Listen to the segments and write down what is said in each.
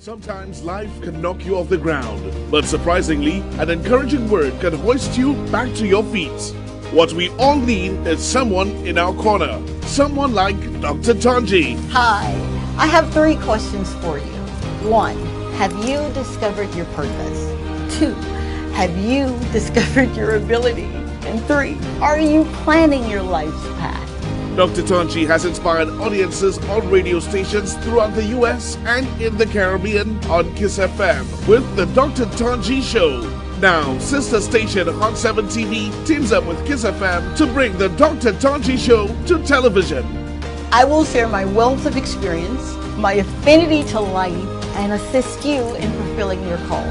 Sometimes life can knock you off the ground, but surprisingly, an encouraging word can hoist you back to your feet. What we all need is someone in our corner, someone like Dr. Tongie. Hi, I have 3 questions for you. 1, have you discovered your purpose? 2, have you discovered your ability? And 3, are you planning your life's path? Dr. Tongie has inspired audiences on radio stations throughout the US and in the Caribbean on KISS FM with the Dr. Tongie Show. Now, sister station Hot 7 TV teams up with KISS FM to bring the Dr. Tongie Show to television. I will share my wealth of experience, my affinity to life, and assist you in fulfilling your call.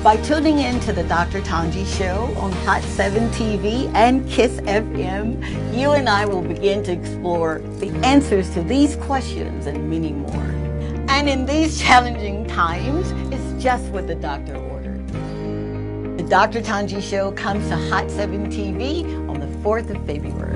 By tuning in to the Dr. Tongie Show on Hot 7 TV and KISS FM, you and I will begin to explore the answers to these questions and many more. And in these challenging times, it's just what the doctor ordered. The Dr. Tongie Show comes to Hot 7 TV on the 4th of February.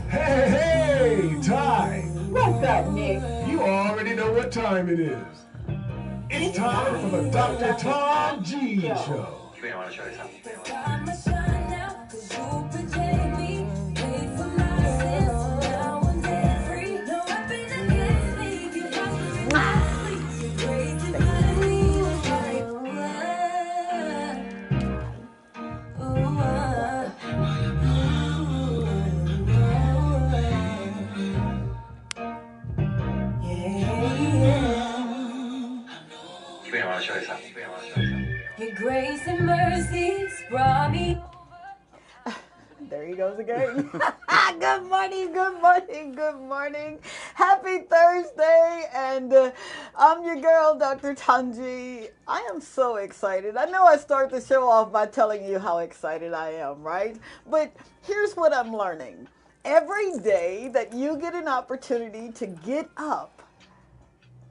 Hey, Ty! What's up, Nick? You already know what time it is. It's time for the Dr. Tongie Show. I want to show you something. I want to show you something. Your grace and mercies brought me. There he goes again. Good morning, good morning, good morning. Happy Thursday, and I'm your girl, Dr. Tongie. I am so excited. I know I start the show off by telling you how excited I am, right? But here's what I'm learning. Every day that you get an opportunity to get up,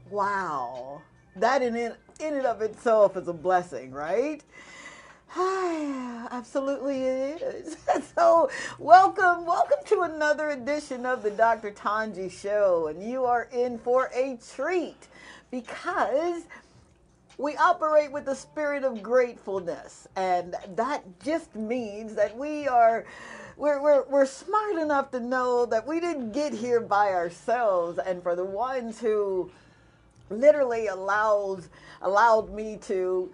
wow, that in and of itself is a blessing, right? Absolutely it is. So welcome to another edition of the Dr. Tongie Show, and you are in for a treat because we operate with the spirit of gratefulness, and that just means that we're smart enough to know that we didn't get here by ourselves, and for the ones who literally allowed me to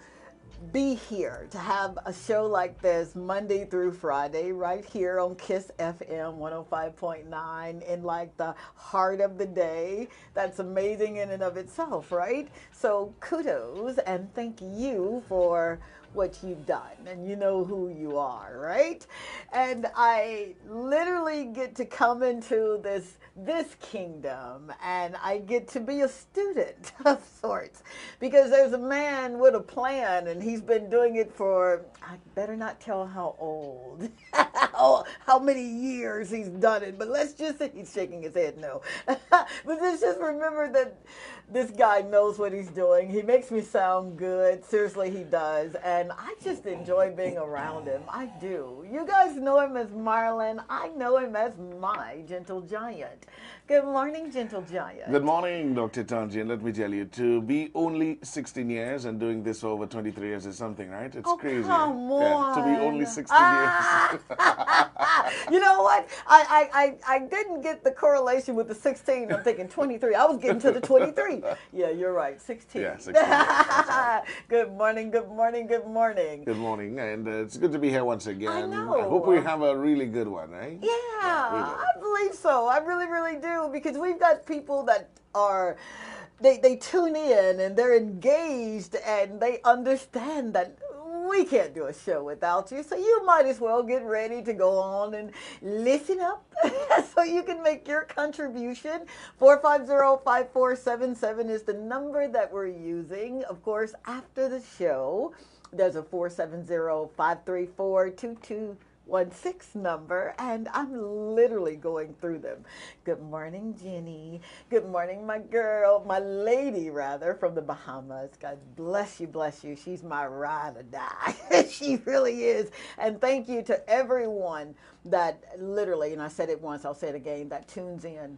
be here, to have a show like this Monday through Friday right here on KISS FM 105.9 in like the heart of the day. That's amazing in and of itself, right? So kudos and thank you for what you've done, and you know who you are, right? And I literally get to come into this kingdom, and I get to be a student of sorts, because there's a man with a plan, and he's been doing it for, I better not tell how old, how many years he's done it, but let's just say, he's shaking his head no. But let's just remember that this guy knows what he's doing. He makes me sound good. Seriously, he does. And I just enjoy being around him. I do. You guys know him as Marlon. I know him as my gentle giant. Good morning, gentle giant. Good morning, Dr. Tongie, and let me tell you, to be only 16 years and doing this for over 23 years is something, right? It's crazy. Come on. Yeah, to be only 16 years. You know what? I didn't get the correlation with the 16. I'm thinking 23. I was getting to the 23. Yeah, you're right. 16. Yeah, 16. Good morning, good morning, good morning. Good morning, and it's good to be here once again. I know. I hope we have a really good one, right? Yeah, I believe so. I really, really do, because we've got people that are, they tune in and they're engaged and they understand that we can't do a show without you. So you might as well get ready to go on and listen up so you can make your contribution. 450-5477 is the number that we're using. Of course, after the show, there's a 470-534-2216 number, and I'm literally going through them. Good morning, Jenny. Good morning, my girl, my lady, rather, from the Bahamas. God bless you, bless you. She's my ride or die. She really is. And thank you to everyone that literally, and I said it once, I'll say it again, that tunes in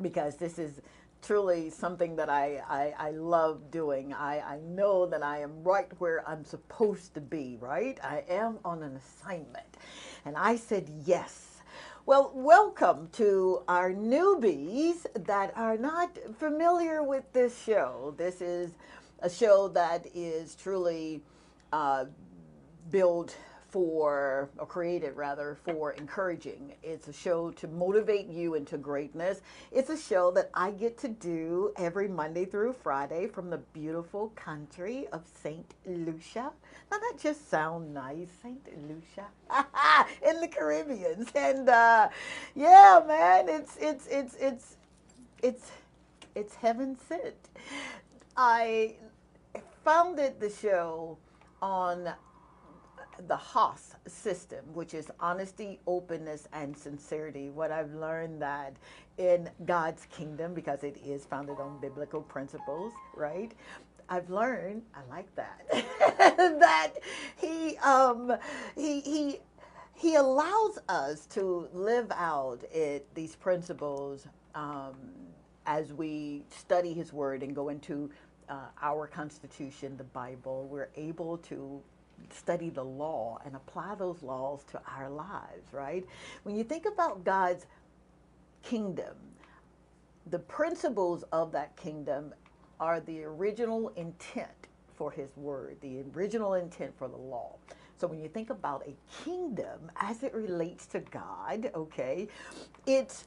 because this is truly something that I love doing. I know that I am right where I'm supposed to be, right? I am on an assignment. And I said yes. Well, welcome to our newbies that are not familiar with this show. This is a show that is truly built for, or created rather, for encouraging. It's a show to motivate you into greatness. It's a show that I get to do every Monday through Friday from the beautiful country of St. Lucia. Now that just sounds nice, St. Lucia, in the Caribbean. And yeah, man, it's heaven sent. I founded the show on the HOS system, which is honesty, openness, and sincerity. What I've learned that in God's kingdom, because it is founded on biblical principles, right? I've learned, I like that, that he allows us to live out these principles as we study his word and go into our Constitution, the Bible. We're able to study the law and apply those laws to our lives, right? When you think about God's kingdom, the principles of that kingdom are the original intent for his word, the original intent for the law. So when you think about a kingdom as it relates to God, okay, it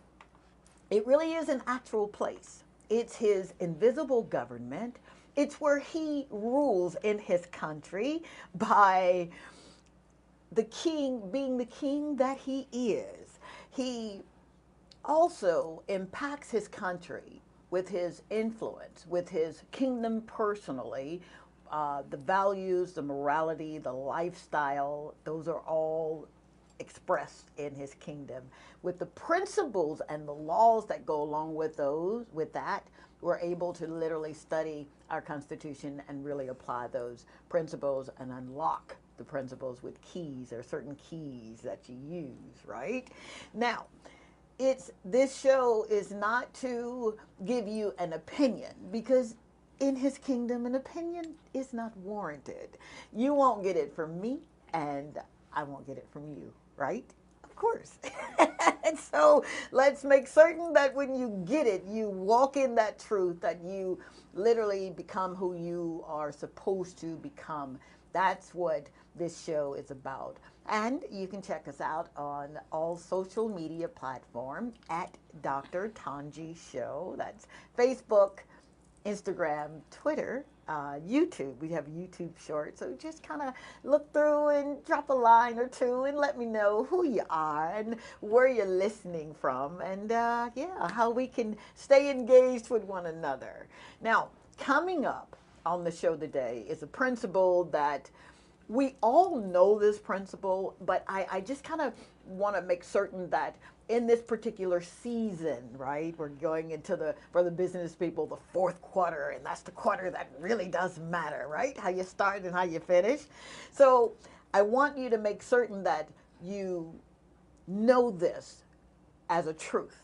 really is an actual place. It's his invisible government. It's where he rules in his country by the king being the king that he is. He also impacts his country with his influence, with his kingdom personally. The values, the morality, the lifestyle, those are all expressed in his kingdom. With the principles and the laws that go along with that, we're able to literally study our Constitution and really apply those principles and unlock the principles with keys. There are certain keys that you use, right? Now, this show is not to give you an opinion, because in his kingdom, an opinion is not warranted. You won't get it from me, and I won't get it from you, right? Of course. And so let's make certain that when you get it, you walk in that truth, that you literally become who you are supposed to become. That's what this show is about. And you can check us out on all social media platforms at Dr. Tongie Show. That's Facebook, Instagram, Twitter, YouTube. We have YouTube shorts, so just kind of look through and drop a line or two and let me know who you are and where you're listening from, and yeah, how we can stay engaged with one another. Now, coming up on the show today is a principle that we all know this principle, but I just kind of want to make certain that in this particular season, right, we're going into for the business people, the fourth quarter, and that's the quarter that really does matter, right? How you start and how you finish. So I want you to make certain that you know this as a truth.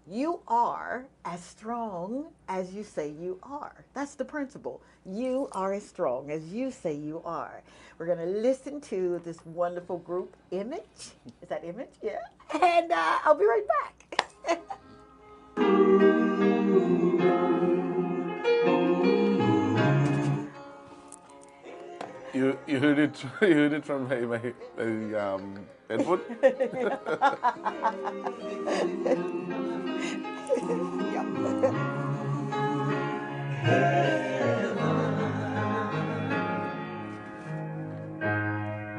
You are as strong as you say you are. That's the principle. You are as strong as you say you are. We're going to listen to this wonderful group, Image. Is that Image? Yeah. And I'll be right back. You heard it. You heard it from my headphone.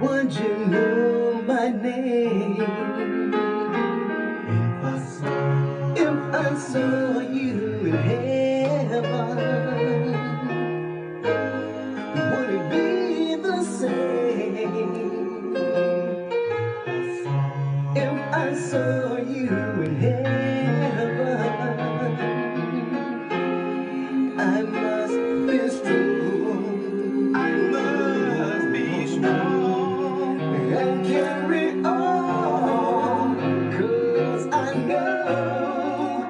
Would you know my name if I saw you in heaven? Would it be the same if I saw you in heaven? I must be strong. I must be strong and carry on, 'cause I know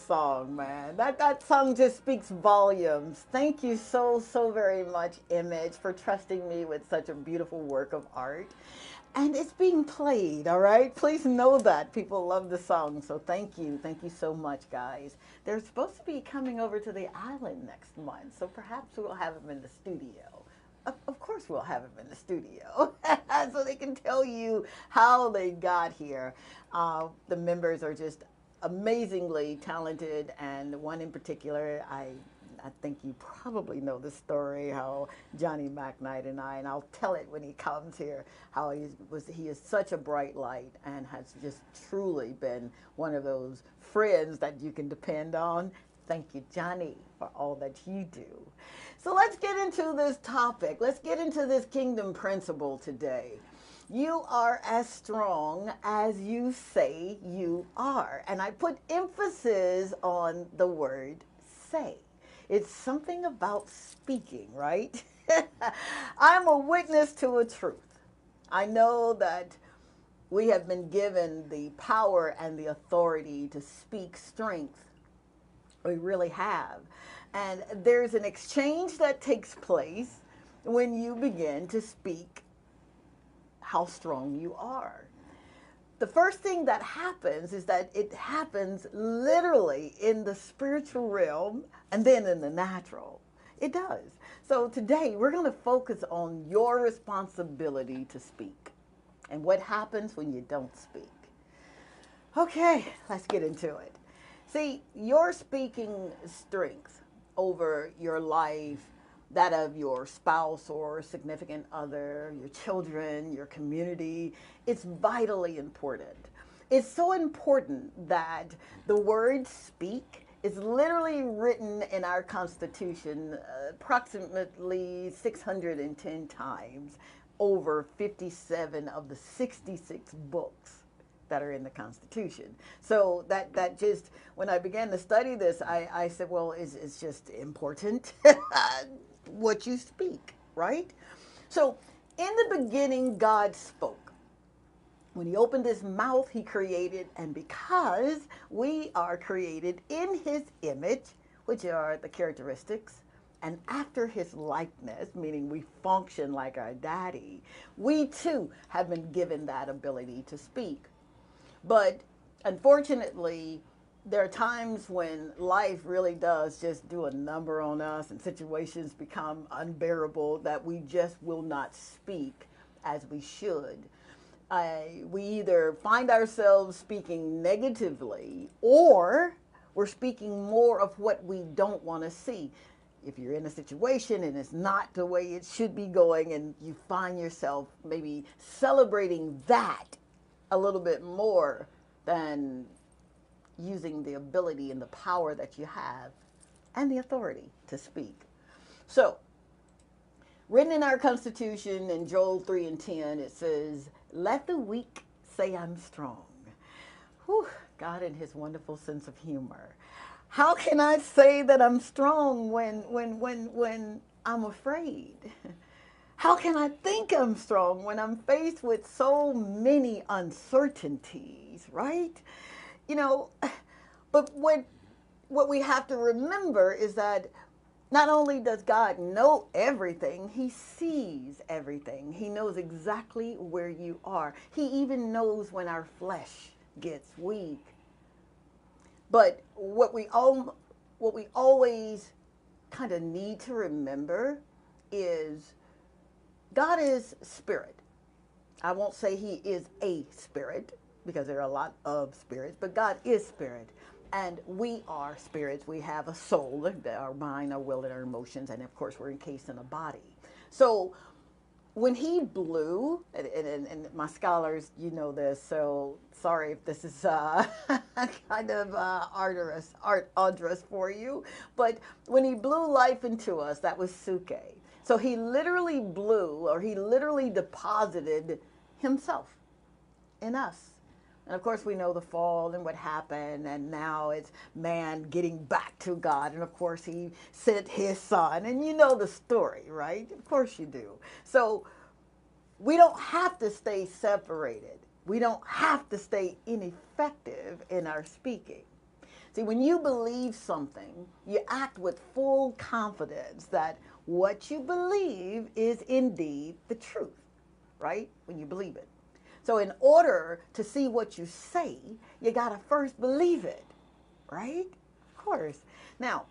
song, man. That song just speaks volumes. Thank you so very much, Image, for trusting me with such a beautiful work of art. And it's being played, all right? Please know that. People love the song, so thank you. Thank you so much, guys. They're supposed to be coming over to the island next month, so perhaps we'll have them in the studio. Of course we'll have them in the studio so they can tell you how they got here. The members are just amazingly talented, and one in particular, I think you probably know the story, how Johnny McKnight and I'll tell it when he comes here, how he is such a bright light and has just truly been one of those friends that you can depend on. Thank you, Johnny, for all that you do. So let's get into this topic. Let's get into this kingdom principle today. You are as strong as you say you are. And I put emphasis on the word say. It's something about speaking, right? I'm a witness to a truth. I know that we have been given the power and the authority to speak strength. We really have. And there's an exchange that takes place when you begin to speak how strong you are. The first thing that happens is that it happens literally in the spiritual realm and then in the natural. It does. So today we're going to focus on your responsibility to speak and what happens when you don't speak. Okay, let's get into it. See, your speaking strength over your life, that of your spouse or significant other, your children, your community, it's vitally important. It's so important that the word speak is literally written in our Constitution approximately 610 times, over 57 of the 66 books that are in the Constitution. So that just, when I began to study this, I said, well, it's just important what you speak, right? So in the beginning, God spoke. When he opened his mouth, he created, and because we are created in his image, which are the characteristics, and after his likeness, meaning we function like our daddy, we too have been given that ability to speak. But unfortunately, there are times when life really does just do a number on us and situations become unbearable that we just will not speak as we should. We either find ourselves speaking negatively or we're speaking more of what we don't want to see. If you're in a situation and it's not the way it should be going and you find yourself maybe celebrating that a little bit more than using the ability and the power that you have and the authority to speak. So, written in our Constitution in Joel 3:10, it says, let the weak say I'm strong. Whew, God in his wonderful sense of humor. How can I say that I'm strong when I'm afraid? How can I think I'm strong when I'm faced with so many uncertainties, right? You know, but what we have to remember is that not only does God know everything, he sees everything. He knows exactly where you are. He even knows when our flesh gets weak. But what we always kind of need to remember is God is spirit. I won't say he is a spirit because there are a lot of spirits, but God is spirit. And we are spirits. We have a soul, our mind, our will, and our emotions, and of course we're encased in a body. So when he blew, and my scholars, you know this, so sorry if this is kind of arduous for you, but when he blew life into us, that was suke. So he literally blew, or he literally deposited himself in us. And of course we know the fall and what happened, and now it's man getting back to God, and of course he sent his son, and you know the story, right? Of course you do. So we don't have to stay separated. We don't have to stay ineffective in our speaking. See, when you believe something, you act with full confidence that what you believe is indeed the truth, right? When you believe it. So in order to see what you say, you got to first believe it, right? Of course. Now,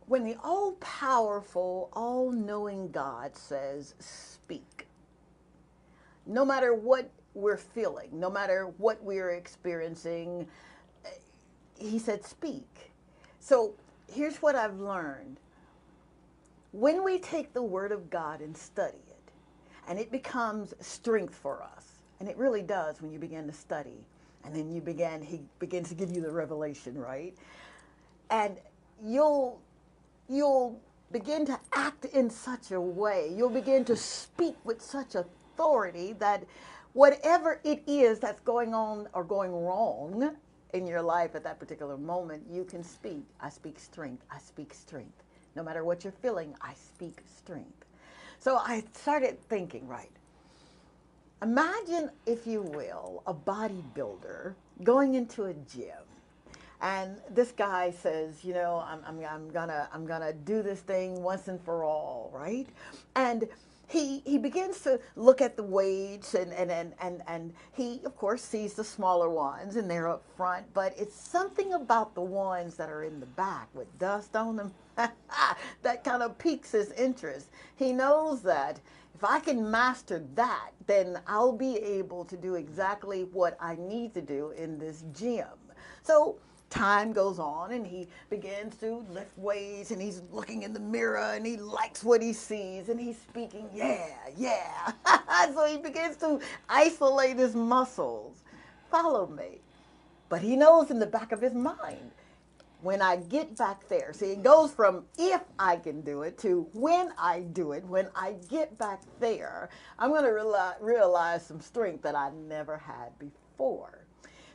when the all-powerful, all-knowing God says, speak, no matter what we're feeling, no matter what we're experiencing, he said, speak. So here's what I've learned. When we take the Word of God and study it, and it becomes strength for us, and it really does when you begin to study, and then he begins to give you the revelation, right? And you'll begin to act in such a way, you'll begin to speak with such authority that whatever it is that's going on or going wrong in your life at that particular moment, you can speak. I speak strength. I speak strength. No matter what you're feeling, I speak strength. So I started thinking, right, imagine, if you will, a bodybuilder going into a gym. And this guy says, you know, I'm gonna do this thing once and for all, right? And he begins to look at the weights and he of course sees the smaller ones and they're up front, but it's something about the ones that are in the back with dust on them that kind of piques his interest. He knows that if I can master that, then I'll be able to do exactly what I need to do in this gym. So time goes on and he begins to lift weights and he's looking in the mirror and he likes what he sees and he's speaking, yeah. So he begins to isolate his muscles. Follow me. But he knows in the back of his mind, when I get back there, see, it goes from if I can do it to when I do it. When I get back there, I'm going to realize some strength that I never had before.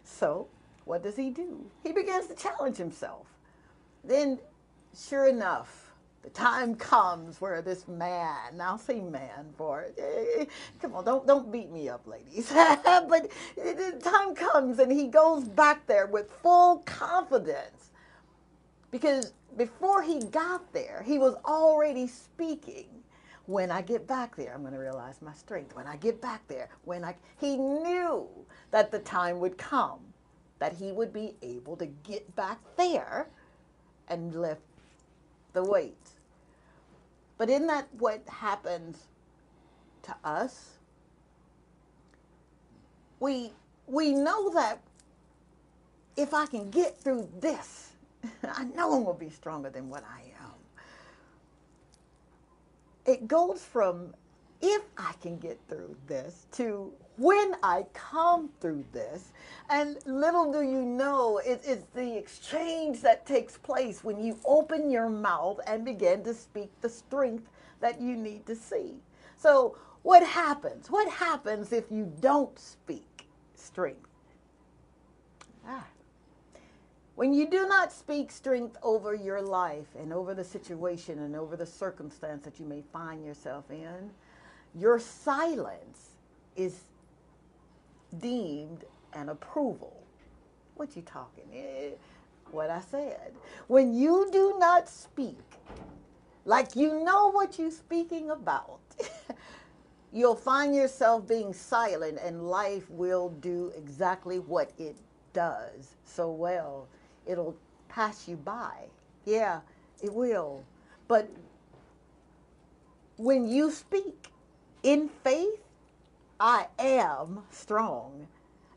So what does he do? He begins to challenge himself. Then, sure enough, the time comes where this man, now say man for it, come on, don't beat me up, ladies. But the time comes and he goes back there with full confidence. Because before he got there, he was already speaking. When I get back there, I'm going to realize my strength. When I get back there, he knew that the time would come that he would be able to get back there and lift the weights. But isn't that what happens to us? We know that if I can get through this, I know I'm going to be stronger than what I am. It goes from if I can get through this to when I come through this. And little do you know, it's the exchange that takes place when you open your mouth and begin to speak the strength that you need to see. So what happens? What happens if you don't speak strength? When you do not speak strength over your life and over the situation and over the circumstance that you may find yourself in, your silence is deemed an approval. What you talking? What I said. When you do not speak, like you know what you're speaking about, you'll find yourself being silent and life will do exactly what it does so well. It'll pass you by. Yeah, it will. But when you speak in faith, I am strong,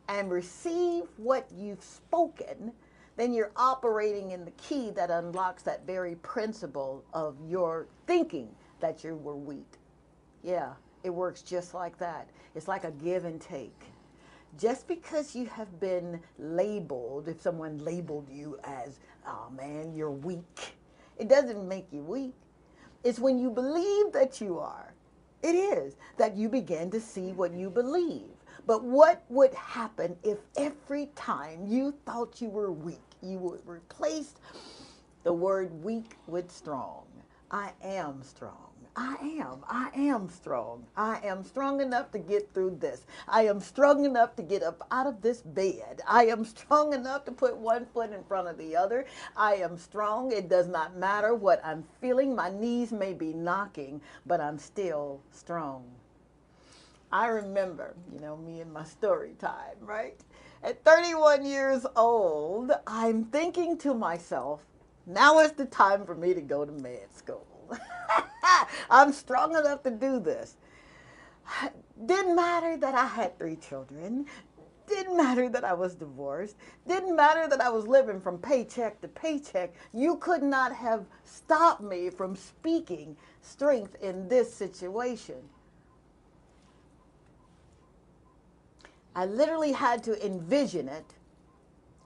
and receive what you've spoken, then you're operating in the key that unlocks that very principle of your thinking that you were weak. Yeah, it works just like that. It's like a give and take. Just because you have been labeled, if someone labeled you as, oh man, you're weak, it doesn't make you weak. It's when you believe that you are, it is, that you begin to see what you believe. But what would happen if every time you thought you were weak, you would replace the word weak with strong? I am strong. I am strong. I am strong enough to get through this. I am strong enough to get up out of this bed. I am strong enough to put one foot in front of the other. I am strong. It does not matter what I'm feeling. My knees may be knocking, but I'm still strong. I remember, me and my story time, right? At 31 years old, I'm thinking to myself, now is the time for me to go to med school. I'm strong enough to do this. Didn't matter that I had 3 children. Didn't matter that I was divorced. Didn't matter that I was living from paycheck to paycheck. You could not have stopped me from speaking strength in this situation. I literally had to envision it.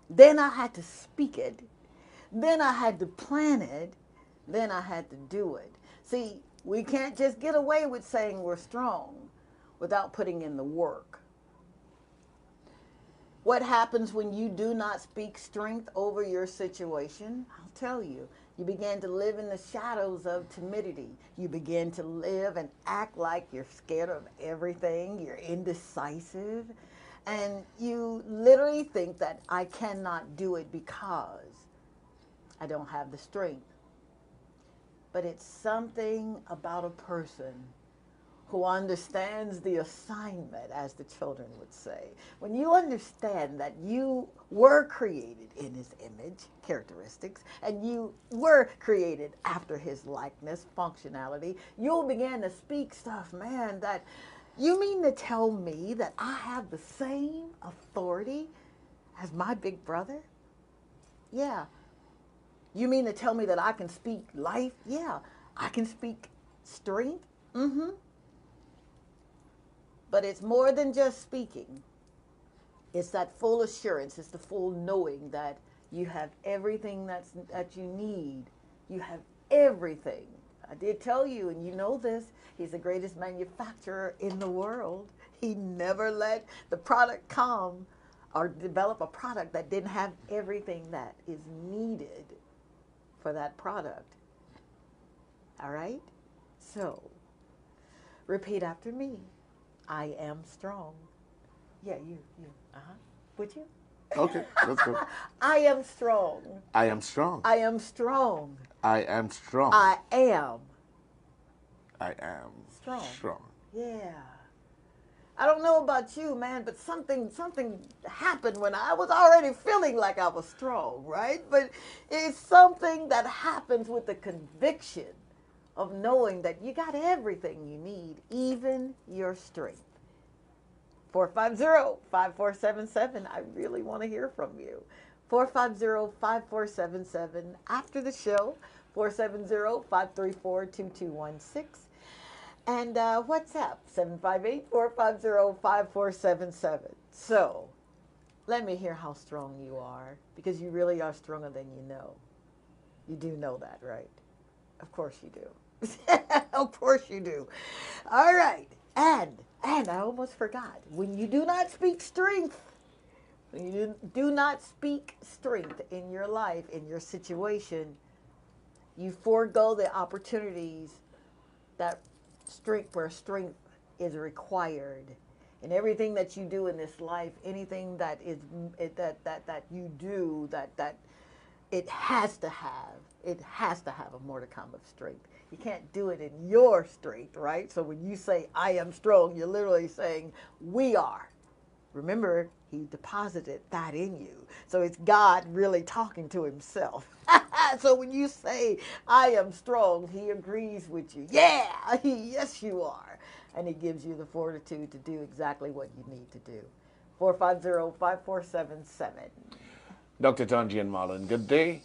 Then I had to speak it. Then I had to plan it. Then I had to do it. See, we can't just get away with saying we're strong without putting in the work. What happens when you do not speak strength over your situation? I'll tell you. You begin to live in the shadows of timidity. You begin to live and act like you're scared of everything. You're indecisive. And you literally think that I cannot do it because I don't have the strength. But it's something about a person who understands the assignment, as the children would say. When you understand that you were created in his image, characteristics, and you were created after his likeness, functionality, you'll begin to speak stuff, man, that you mean to tell me that I have the same authority as my big brother? Yeah. You mean to tell me that I can speak life? Yeah. I can speak strength? Mm-hmm. But it's more than just speaking. It's that full assurance. It's the full knowing that you have everything that you need. You have everything. I did tell you, and you know this, he's the greatest manufacturer in the world. He never let the product come or develop a product that didn't have everything that is needed for that product. All right? So, repeat after me. I am strong. Yeah, you. Would you? Okay, let's go. I am strong. I am strong. I am strong. I am strong. I am strong. Yeah. I don't know about you, man, but something happened when I was already feeling like I was strong, right? But it's something that happens with the conviction of knowing that you got everything you need, even your strength. 450-5477. I really want to hear from you. 450-5477. After the show, 470-534-2216. And WhatsApp, 758-450-5477. So, let me hear how strong you are, because you really are stronger than you know. You do know that, right? Of course you do. Of course you do. All right. And I almost forgot. When you do not speak strength, when you do not speak strength in your life, in your situation, you forego the opportunities that where strength is required. And everything that you do in this life, anything that is that you do that it has to have a modicum of strength. You can't do it in your strength, right? So when you say I am strong, you're literally saying we are. Remember, he deposited that in you. So it's God really talking to himself. So when you say I am strong, he agrees with you. Yeah, yes you are. And he gives you the fortitude to do exactly what you need to do. 450-5477. Dr. Tongie and Marlon, good day.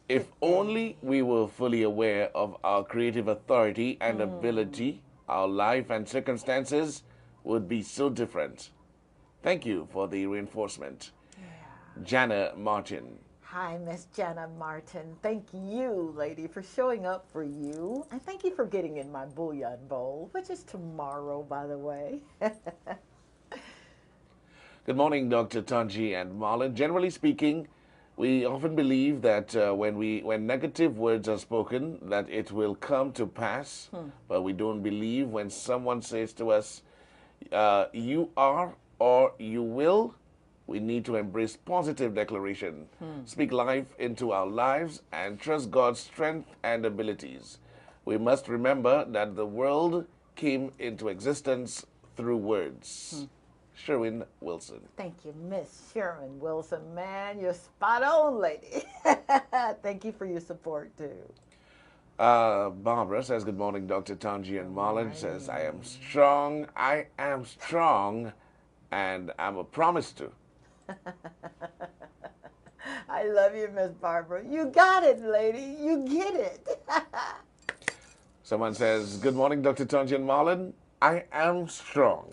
If only we were fully aware of our creative authority and ability, our life and circumstances would be so different. Thank you for the reinforcement. Yeah. Jana Martin. Hi, Miss Jana Martin. Thank you, lady, for showing up for you. And thank you for getting in my bouillon bowl, which is tomorrow, by the way. Good morning, Dr. Tongie and Marlon. Generally speaking, We often believe that when negative words are spoken, that it will come to pass, but we don't believe when someone says to us, "You are" or "You will." We need to embrace positive declaration, speak life into our lives, and trust God's strength and abilities. We must remember that the world came into existence through words. Sherwin Wilson. Thank you, Miss Sherman Wilson. Man, you're spot on, lady. Thank you for your support, too. Barbara says, "Good morning, Dr. Tongie and Marlon." Says, I am strong, and I'm a promise to." I love you, Miss Barbara. You got it, lady. You get it. Someone says, "Good morning, Dr. Tongie and Marlon. I am strong."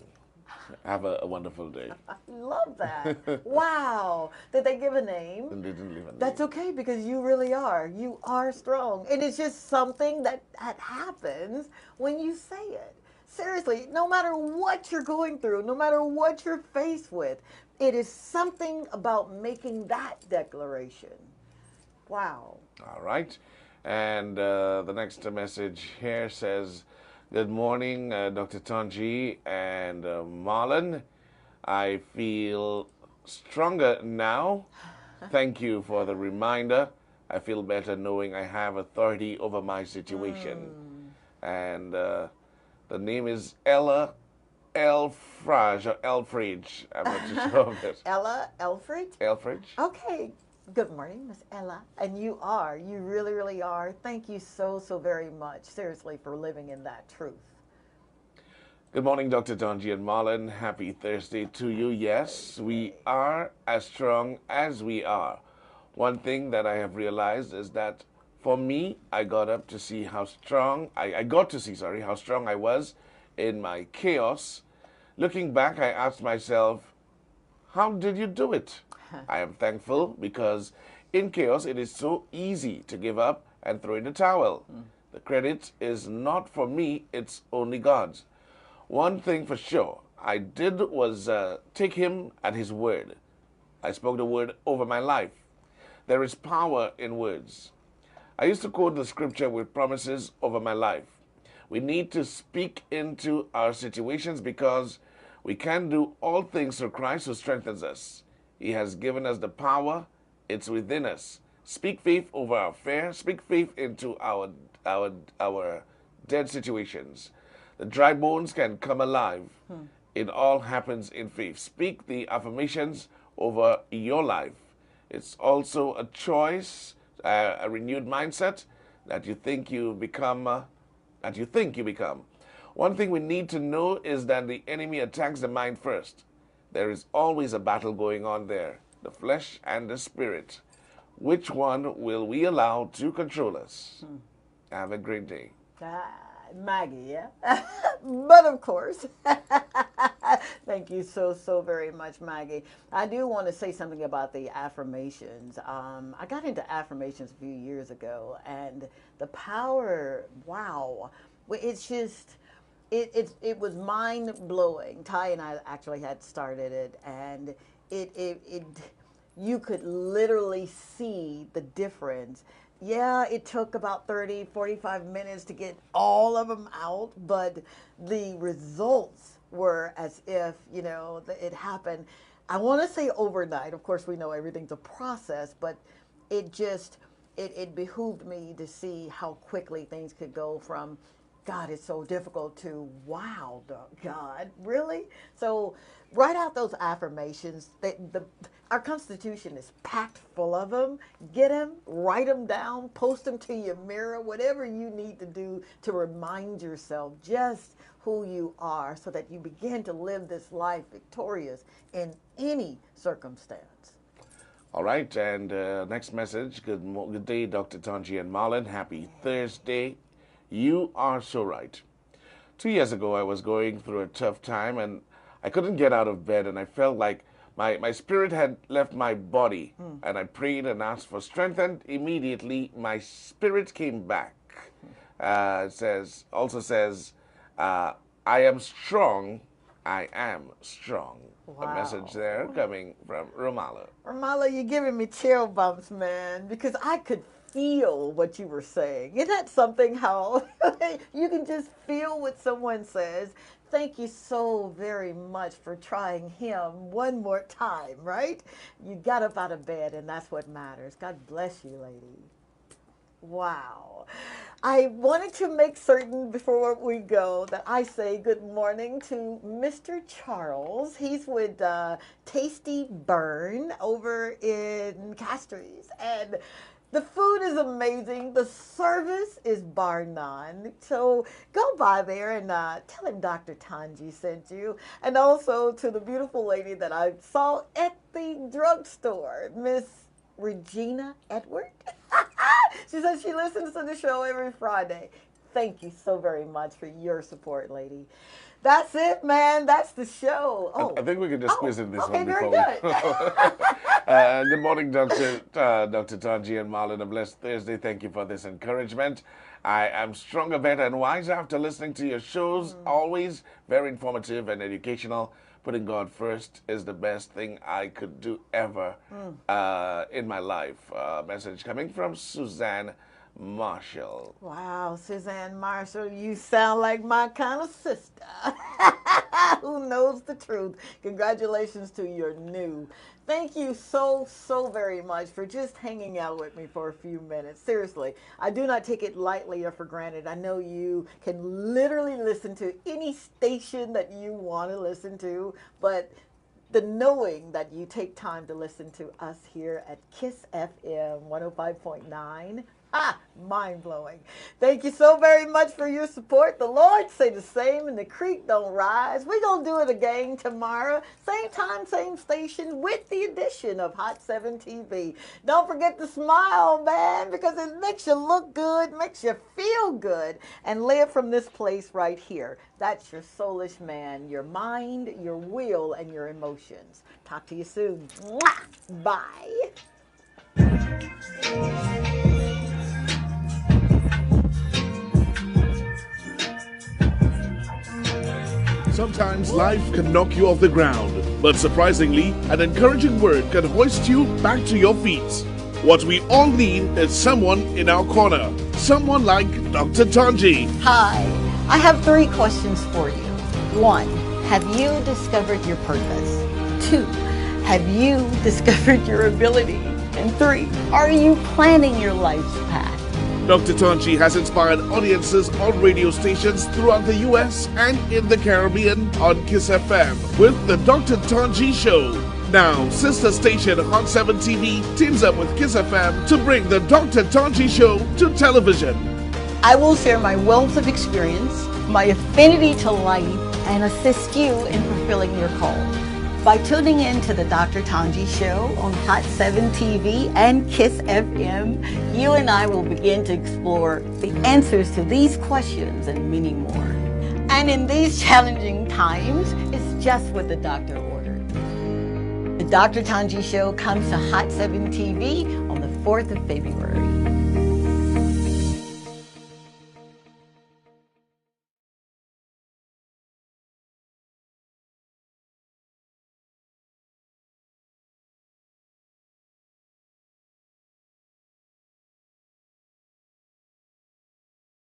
Have a wonderful day. I love that. Wow. Did they give a name? And they didn't leave a name. That's okay, because you really are. You are strong. And it's just something that happens when you say it. Seriously, no matter what you're going through, no matter what you're faced with, it is something about making that declaration. Wow. All right. And the next message here says, "Good morning, Dr. Tongie and Marlon. I feel stronger now. Thank you for the reminder. I feel better knowing I have authority over my situation." And the name is Ella Elfrage or Elfridge. I'm not too sure of it. Ella Elfridge? Elfridge. Okay. Good morning, Miss Ella. And you really, really are. Thank you so, so very much, seriously, for living in that truth. Good morning, Dr. Tongie and Marlon. Happy Thursday to you. Yes, we are as strong as we are. One thing that I have realized is that for me, I got to see how strong I was in my chaos. Looking back, I asked myself, how did you do it? I am thankful because in chaos, it is so easy to give up and throw in the towel. The credit is not for me, it's only God's. One thing for sure, I did was take him at his word. I spoke the word over my life. There is power in words. I used to quote the scripture with promises over my life. We need to speak into our situations because we can do all things through Christ who strengthens us. He has given us the power. It's within us. Speak faith over our fear. Speak faith into our dead situations. The dry bones can come alive. It all happens in faith. Speak the affirmations over your life. It's also a choice, a renewed mindset that you think you become. One thing we need to know is that the enemy attacks the mind first. There is always a battle going on there, the flesh and the spirit. Which one will we allow to control us? Have a great day. Maggie, yeah? But of course. Thank you so, so very much, Maggie. I do want to say something about the affirmations. I got into affirmations a few years ago, and the power, wow. It's just, it was mind-blowing. Ty and I actually had started it, and you could literally see the difference. Yeah, it took about 30, 45 minutes to get all of them out, but the results were as if, it happened. I want to say overnight. Of course, we know everything's a process, but it behooved me to see how quickly things could go from, God, it's so difficult, to, wow, God, really? So write out those affirmations. Our Constitution is packed full of them. Get them, write them down, post them to your mirror, whatever you need to do to remind yourself just who you are, so that you begin to live this life victorious in any circumstance. All right, and next message. Good day, Dr. Tongie and Marlon. Happy Thursday. You are so right. 2 years ago, I was going through a tough time, and I couldn't get out of bed, and I felt like my spirit had left my body. And I prayed and asked for strength, and immediately my spirit came back. It also says, I am strong I am strong. Wow. A message there coming from Romala. Ramala, you're giving me chill bumps, man, because I could feel what you were saying. Isn't that something how you can just feel what someone says? Thank you so very much for trying him one more time, right? You got up out of bed, and that's what matters. God bless you, lady. Wow. I wanted to make certain before we go that I say good morning to Mr. Charles. He's with Tasty Burn over in Castries. And the food is amazing. The service is bar none. So go by there and tell him Dr. Tongie sent you. And also to the beautiful lady that I saw at the drugstore, Miss Regina Edward. She says she listens to the show every Friday. Thank you so very much for your support, lady. That's it, man. That's the show. Oh, I think we can just squeeze in this okay, one very before good. we Good morning, Dr. Tongie and Marlon. A blessed Thursday. Thank you for this encouragement. I am stronger, better, and wiser after listening to your shows. Always very informative and educational. Putting God first is the best thing I could do ever in my life. Message coming from Suzanne Marshall. Wow, Suzanne Marshall, you sound like my kind of sister who knows the truth. Congratulations to your new. Thank you so very much for just hanging out with me for a few minutes. Seriously, I do not take it lightly or for granted. I know you can literally listen to any station that you want to listen to, but the knowing that you take time to listen to us here at KISS FM 105.9, mind-blowing. Thank you so very much for your support. The Lord say the same, and the creek don't rise. We're going to do it again tomorrow. Same time, same station, with the addition of Hot 7 TV. Don't forget to smile, man, because it makes you look good, makes you feel good, and live from this place right here. That's your soulish man, your mind, your will, and your emotions. Talk to you soon. Mwah! Bye. Sometimes life can knock you off the ground, but surprisingly, an encouraging word can hoist you back to your feet. What we all need is someone in our corner, someone like Dr. Tongie. Hi, I have 3 questions for you. 1, have you discovered your purpose? 2, have you discovered your ability? And 3, are you planning your life's path? Dr. Tongie has inspired audiences on radio stations throughout the U.S. and in the Caribbean on KISS FM with the Dr. Tongie Show. Now, sister station Hot 7 TV teams up with KISS FM to bring the Dr. Tongie Show to television. I will share my wealth of experience, my affinity to life, and assist you in fulfilling your call. By tuning in to the Dr. Tongie Show on Hot 7 TV and KISS FM, you and I will begin to explore the answers to these questions and many more. And in these challenging times, it's just what the doctor ordered. The Dr. Tongie Show comes to Hot 7 TV on the 4th of February.